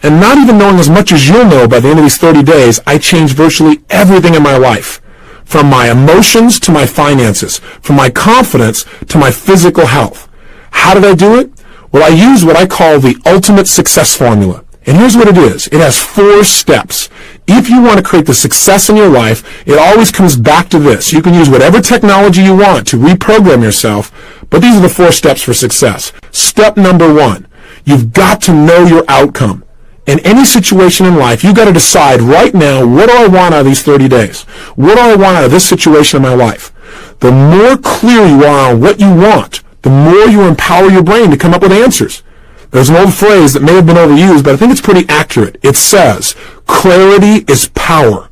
And not even knowing as much as you'll know by the end of these 30 days, I changed virtually everything in my life. From my emotions to my finances, from my confidence to my physical health. How did I do it? Well, I used what I call the ultimate success formula. And here's what it is. It has 4 steps. If you want to create the success in your life, it always comes back to this. You can use whatever technology you want to reprogram yourself, but these are the 4 steps for success. Step number 1, you've got to know your outcome. In any situation in life, you've got to decide right now, what do I want out of these 30 days? What do I want out of this situation in my life? The more clear you are on what you want, the more you empower your brain to come up with answers. There's an old phrase that may have been overused, but I think it's pretty accurate. It says, clarity is power.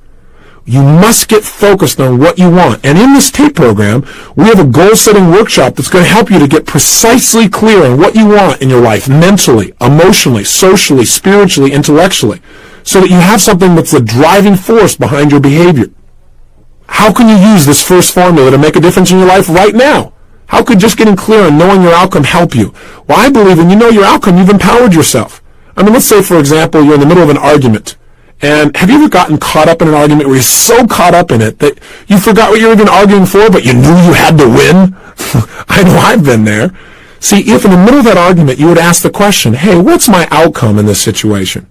You must get focused on what you want. And in this tape program, we have a goal-setting workshop that's going to help you to get precisely clear on what you want in your life, mentally, emotionally, socially, spiritually, intellectually, so that you have something that's the driving force behind your behavior. How can you use this first formula to make a difference in your life right now? How could just getting clear on knowing your outcome help you? Well, I believe when you know your outcome, you've empowered yourself. I mean, let's say, for example, you're in the middle of an argument. And have you ever gotten caught up in an argument where you're so caught up in it that you forgot what you were even arguing for, but you knew you had to win? I know I've been there. See, if in the middle of that argument you would ask the question, hey, what's my outcome in this situation?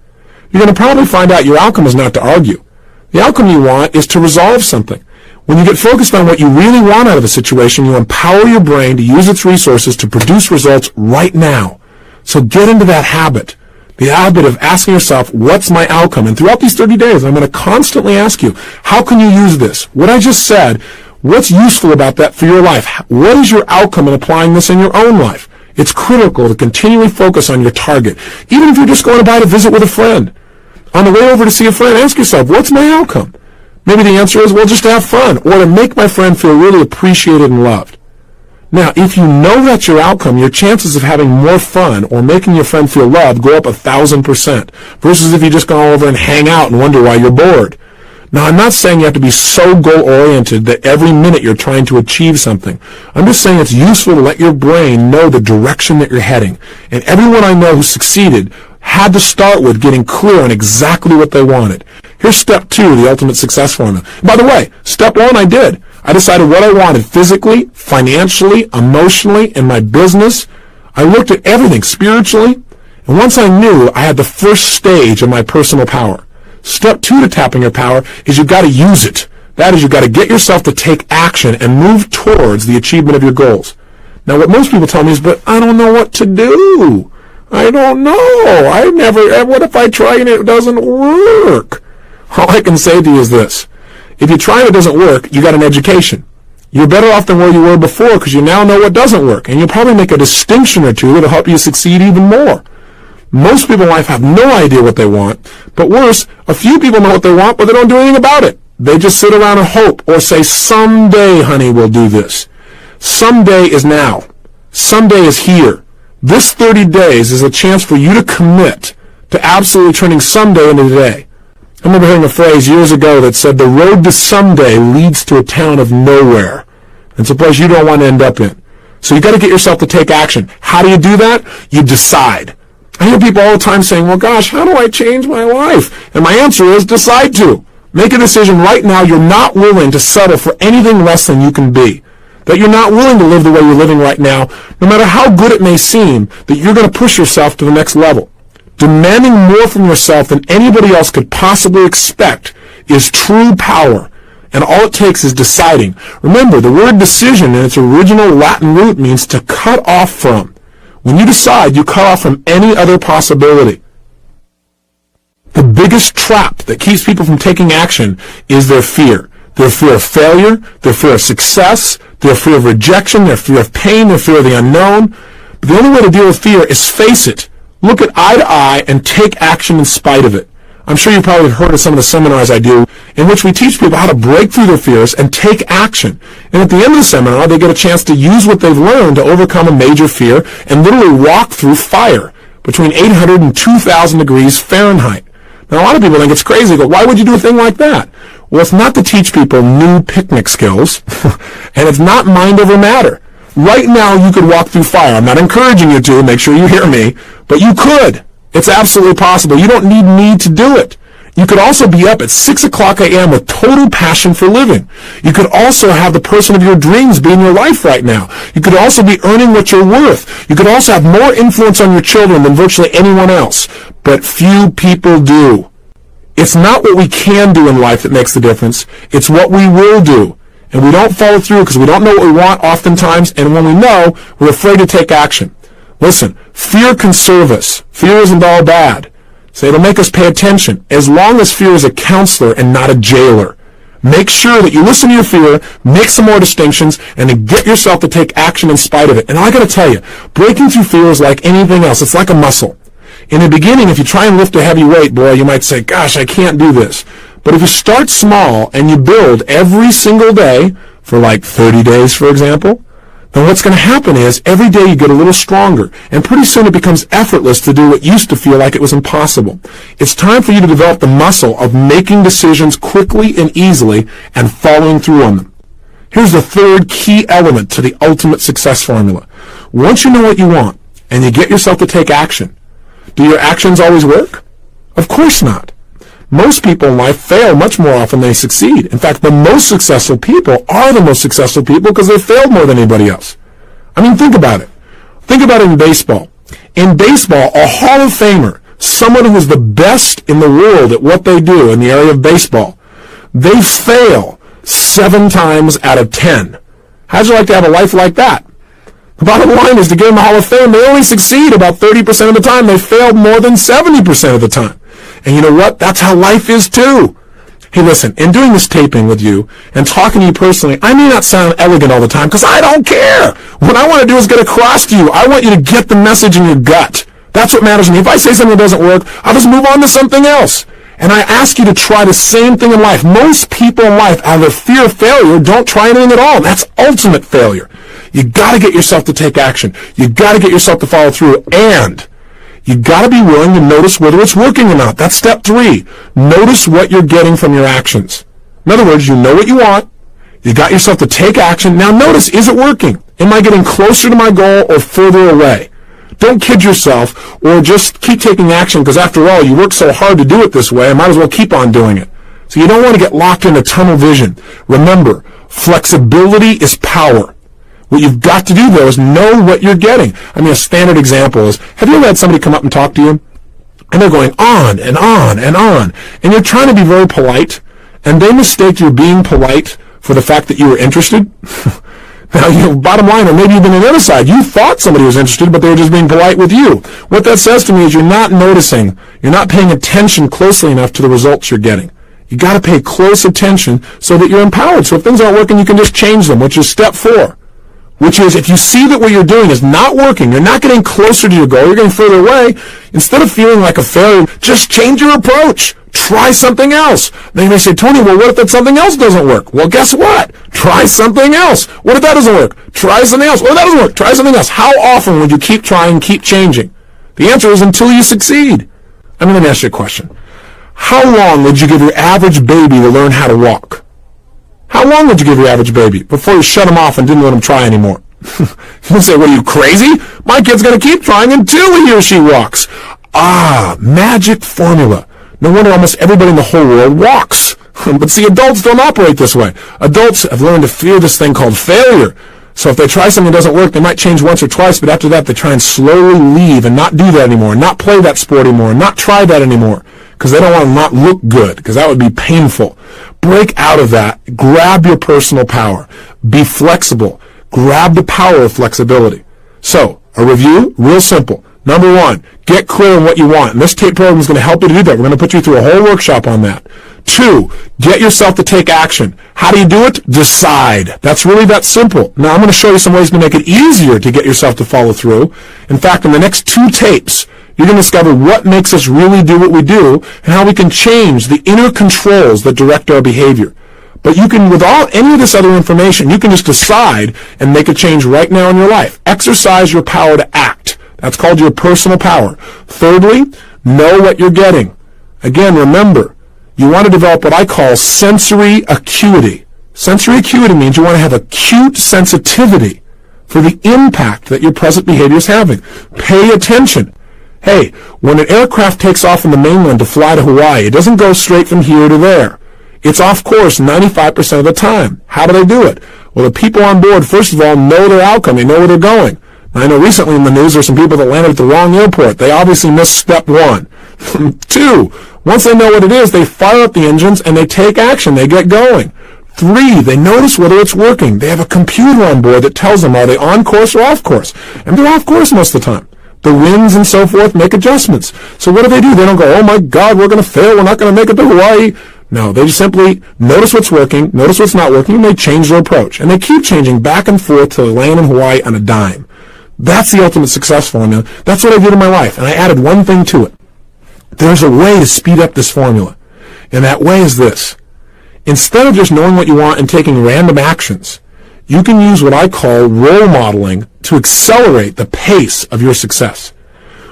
You're going to probably find out your outcome is not to argue. The outcome you want is to resolve something. When you get focused on what you really want out of a situation, you empower your brain to use its resources to produce results right now. So get into that habit. The habit of asking yourself, what's my outcome? And throughout these 30 days, I'm going to constantly ask you, how can you use this? What I just said, what's useful about that for your life? What is your outcome in applying this in your own life? It's critical to continually focus on your target. Even if you're just going to visit with a friend. On the way over to see a friend, ask yourself, what's my outcome? Maybe the answer is, well, just to have fun, or to make my friend feel really appreciated and loved. Now, if you know that's your outcome, your chances of having more fun or making your friend feel loved go up 1,000%, versus if you just go over and hang out and wonder why you're bored. Now, I'm not saying you have to be so goal-oriented that every minute you're trying to achieve something. I'm just saying it's useful to let your brain know the direction that you're heading. And everyone I know who succeeded had to start with getting clear on exactly what they wanted. Here's step 2, the ultimate success formula. By the way, step 1 I did. I decided what I wanted physically, financially, emotionally, in my business. I looked at everything spiritually. And once I knew, I had the first stage of my personal power. Step 2 to tapping your power is you've got to use it. That is, you've got to get yourself to take action and move towards the achievement of your goals. Now, what most people tell me is, but I don't know what to do. I don't know. What if I try and it doesn't work? All I can say to you is this. If you try and it doesn't work, you got an education. You're better off than where you were before because you now know what doesn't work. And you'll probably make a distinction or two that'll help you succeed even more. Most people in life have no idea what they want. But worse, a few people know what they want, but they don't do anything about it. They just sit around and hope or say, someday, honey, we'll do this. Someday is now. Someday is here. This 30 days is a chance for you to commit to absolutely turning someday into today. I remember hearing a phrase years ago that said, the road to someday leads to a town of nowhere. And it's a place you don't want to end up in. So you've got to get yourself to take action. How do you do that? You decide. I hear people all the time saying, well, gosh, how do I change my life? And my answer is decide to. Make a decision right now you're not willing to settle for anything less than you can be. That you're not willing to live the way you're living right now, no matter how good it may seem, that you're going to push yourself to the next level. Demanding more from yourself than anybody else could possibly expect is true power. And all it takes is deciding. Remember, the word decision in its original Latin root means to cut off from. When you decide, you cut off from any other possibility. The biggest trap that keeps people from taking action is their fear. Their fear of failure, their fear of success, their fear of rejection, their fear of pain, their fear of the unknown. But the only way to deal with fear is face it. Look it eye to eye and take action in spite of it. I'm sure you've probably heard of some of the seminars I do in which we teach people how to break through their fears and take action. And at the end of the seminar, they get a chance to use what they've learned to overcome a major fear and literally walk through fire between 800 and 2,000 degrees Fahrenheit. Now, a lot of people think it's crazy. Go, why would you do a thing like that? Well, it's not to teach people new picnic skills, and it's not mind over matter. Right now, you could walk through fire. I'm not encouraging you to. Make sure you hear me. But you could. It's absolutely possible. You don't need me to do it. You could also be up at 6 o'clock a.m. with total passion for living. You could also have the person of your dreams be in your life right now. You could also be earning what you're worth. You could also have more influence on your children than virtually anyone else. But few people do. It's not what we can do in life that makes the difference. It's what we will do. And we don't follow through because we don't know what we want oftentimes. And when we know, we're afraid to take action. Listen, fear can serve us. Fear isn't all bad. So it'll make us pay attention, as long as fear is a counselor and not a jailer. Make sure that you listen to your fear, make some more distinctions, and then get yourself to take action in spite of it. And I got to tell you, breaking through fear is like anything else. It's like a muscle. In the beginning, if you try and lift a heavy weight, boy, you might say, gosh, I can't do this. But if you start small and you build every single day for like 30 days, for example, then what's going to happen is every day you get a little stronger, and pretty soon it becomes effortless to do what used to feel like it was impossible. It's time for you to develop the muscle of making decisions quickly and easily and following through on them. Here's the third key element to the ultimate success formula. Once you know what you want and you get yourself to take action, do your actions always work? Of course not. Most people in life fail much more often than they succeed. In fact, the most successful people are the most successful people because they failed more than anybody else. I mean, think about it. Think about it in baseball. In baseball, a Hall of Famer, someone who is the best in the world at what they do in the area of baseball, they fail 7 times out of 10. How'd you like to have a life like that? The bottom line is, to get in the Hall of Fame, they only succeed about 30% of the time. They failed more than 70% of the time. And you know what? That's how life is too. Hey, listen, in doing this taping with you and talking to you personally, I may not sound elegant all the time because I don't care. What I want to do is get across to you. I want you to get the message in your gut. That's what matters to me. If I say something that doesn't work, I'll just move on to something else. And I ask you to try the same thing in life. Most people in life, out of fear of failure, don't try anything at all. And that's ultimate failure. You got to get yourself to take action. You got to get yourself to follow through. And you got to be willing to notice whether it's working or not. That's step 3. Notice what you're getting from your actions. In other words, you know what you want. You got yourself to take action. Now notice, is it working? Am I getting closer to my goal or further away? Don't kid yourself or just keep taking action because, after all, you work so hard to do it this way, I might as well keep on doing it. So you don't want to get locked into tunnel vision. Remember, flexibility is power. What you've got to do, though, is know what you're getting. I mean, a standard example is, have you ever had somebody come up and talk to you? And they're going on and on and on. And you're trying to be very polite, and they mistake your being polite for the fact that you were interested. Now, bottom line, or maybe even on the other side, you thought somebody was interested, but they were just being polite with you. What that says to me is you're not noticing, you're not paying attention closely enough to the results you're getting. You got to pay close attention so that you're empowered. So if things aren't working, you can just change them, which is step 4. Which is, if you see that what you're doing is not working, you're not getting closer to your goal, you're getting further away, instead of feeling like a failure, just change your approach. Try something else. Then you may say, Tony, well, what if that something else doesn't work? Well, guess what? Try something else. What if that doesn't work? Try something else. What if that doesn't work? Try something else. How often would you keep trying, keep changing? The answer is until you succeed. I'm going to ask you a question. How long would you give your average baby to learn how to walk? How long would you give your average baby before you shut him off and didn't let him try anymore? You'll say, what, are you crazy? My kid's going to keep trying until he or she walks. Ah, magic formula. No wonder almost everybody in the whole world walks. But see, adults don't operate this way. Adults have learned to fear this thing called failure. So if they try something that doesn't work, they might change once or twice, but after that they try and slowly leave and not do that anymore, not play that sport anymore, not try that anymore, because they don't want to not look good, because that would be painful. Break out of that. Grab your personal power. Be flexible. Grab the power of flexibility. So, a review, real simple. Number 1, get clear on what you want. And this tape program is going to help you to do that. We're going to put you through a whole workshop on that. 2, get yourself to take action. How do you do it? Decide. That's really that simple. Now, I'm going to show you some ways to make it easier to get yourself to follow through. In fact, in the next 2 tapes, you're going to discover what makes us really do what we do and how we can change the inner controls that direct our behavior. But you can, without any of this other information, you can just decide and make a change right now in your life. Exercise your power to act. That's called your personal power. Thirdly, know what you're getting. Again, remember, you want to develop what I call sensory acuity. Sensory acuity means you want to have acute sensitivity for the impact that your present behavior is having. Pay attention. Hey, when an aircraft takes off from the mainland to fly to Hawaii, it doesn't go straight from here to there. It's off course 95% of the time. How do they do it? Well, the people on board, first of all, know their outcome. They know where they're going. I know recently in the news there's some people that landed at the wrong airport. They obviously missed step one. 2, once they know what it is, they fire up the engines and they take action. They get going. 3, they notice whether it's working. They have a computer on board that tells them are they on course or off course. And they're off course most of the time. The winds and so forth make adjustments. So what do? They don't go, oh my God, we're going to fail. We're not going to make it to Hawaii. No, they just simply notice what's working, notice what's not working, and they change their approach. And they keep changing back and forth till they land in Hawaii on a dime. That's the ultimate success formula. That's what I did in my life. And I added one thing to it. There's a way to speed up this formula. And that way is this. Instead of just knowing what you want and taking random actions, you can use what I call role modeling to accelerate the pace of your success.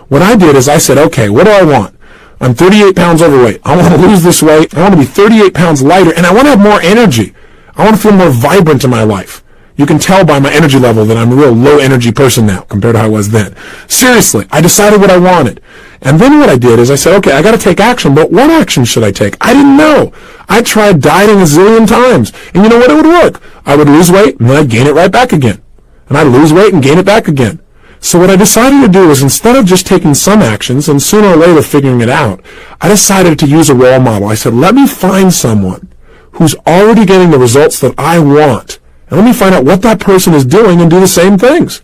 What I did is I said, okay, what do I want? I'm 38 pounds overweight. I want to lose this weight. I want to be 38 pounds lighter, and I want to have more energy. I want to feel more vibrant in my life. You can tell by my energy level that I'm a real low-energy person now compared to how I was then. Seriously, I decided what I wanted. And then what I did is I said, okay, I got to take action, but what action should I take? I didn't know. I tried dieting a zillion times, and you know what? It would work. I would lose weight, and then I'd gain it right back again. And I'd lose weight and gain it back again. So what I decided to do is instead of just taking some actions and sooner or later figuring it out, I decided to use a role model. I said, let me find someone who's already getting the results that I want. And let me find out what that person is doing and do the same things.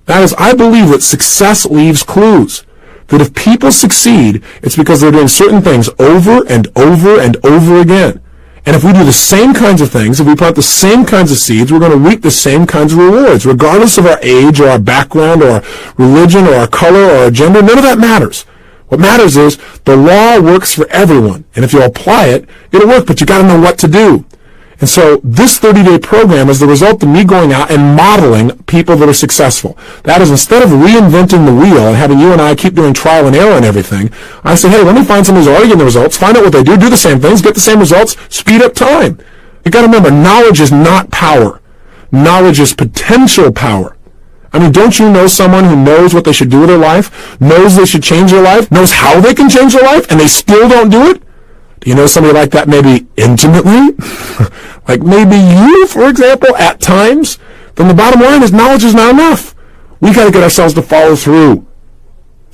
That is, I believe that success leaves clues. That if people succeed, it's because they're doing certain things over and over and over again. And if we do the same kinds of things, if we plant the same kinds of seeds, we're going to reap the same kinds of rewards, regardless of our age or our background or our religion or our color or our gender. None of that matters. What matters is the law works for everyone. And if you apply it, it'll work, but you got to know what to do. And so this 30-day program is the result of me going out and modeling people that are successful. That is, instead of reinventing the wheel and having you and I keep doing trial and error and everything, I say, hey, let me find someone who's already getting the results, find out what they do the same things, get the same results, speed up time. You got to remember, knowledge is not power. Knowledge is potential power. I mean, don't you know someone who knows what they should do with their life, knows they should change their life, knows how they can change their life, and they still don't do it? Do you know somebody like that maybe intimately? Like maybe you, for example, at times? Then the bottom line is knowledge is not enough. We got to get ourselves to follow through.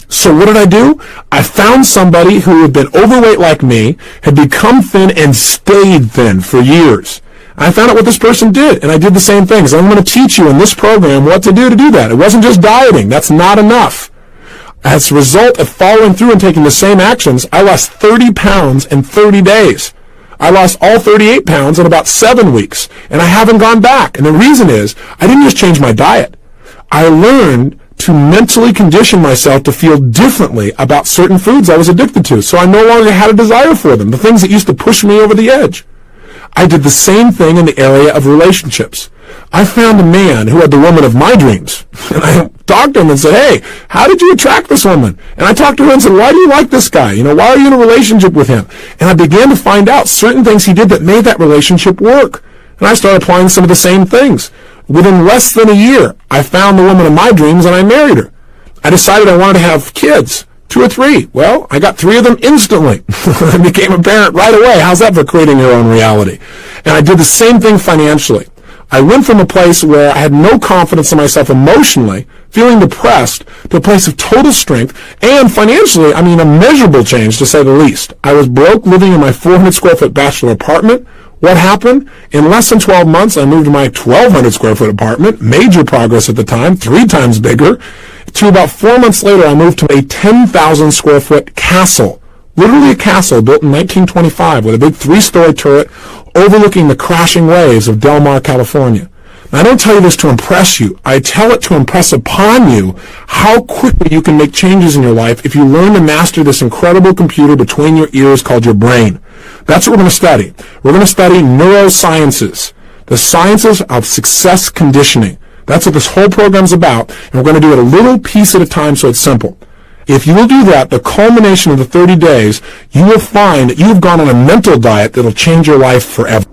So what did I do? I found somebody who had been overweight like me, had become thin and stayed thin for years. I found out what this person did, and I did the same things. I'm going to teach you in this program what to do that. It wasn't just dieting. That's not enough. As a result of following through and taking the same actions, I lost 30 pounds in 30 days. I lost all 38 pounds in about 7 weeks, and I haven't gone back. And the reason is, I didn't just change my diet. I learned to mentally condition myself to feel differently about certain foods I was addicted to, so I no longer had a desire for them, the things that used to push me over the edge. I did the same thing in the area of relationships. I found a man who had the woman of my dreams. And I talked to him and said, hey, how did you attract this woman? And I talked to her and said, why do you like this guy? Why are you in a relationship with him? And I began to find out certain things he did that made that relationship work. And I started applying some of the same things. Within less than a year, I found the woman of my dreams and I married her. I decided I wanted to have kids. 2 or 3. Well, I got 3 of them instantly. I became a parent right away. How's that for creating your own reality? And I did the same thing financially. I went from a place where I had no confidence in myself emotionally, feeling depressed, to a place of total strength, and financially, a measurable change to say the least. I was broke, living in my 400 square foot bachelor apartment. What happened? In less than 12 months, I moved to my 1,200 square foot apartment, major progress at the time, 3 times bigger. To about 4 months later, I moved to a 10,000 square foot castle, literally a castle built in 1925 with a big 3-story turret overlooking the crashing waves of Del Mar, California. Now, I don't tell you this to impress you. I tell it to impress upon you how quickly you can make changes in your life if you learn to master this incredible computer between your ears called your brain. That's what we're going to study. We're going to study neurosciences, the sciences of success conditioning. That's what this whole program's about, and we're going to do it a little piece at a time so it's simple. If you will do that, the culmination of the 30 days, you will find that you've gone on a mental diet that'll change your life forever.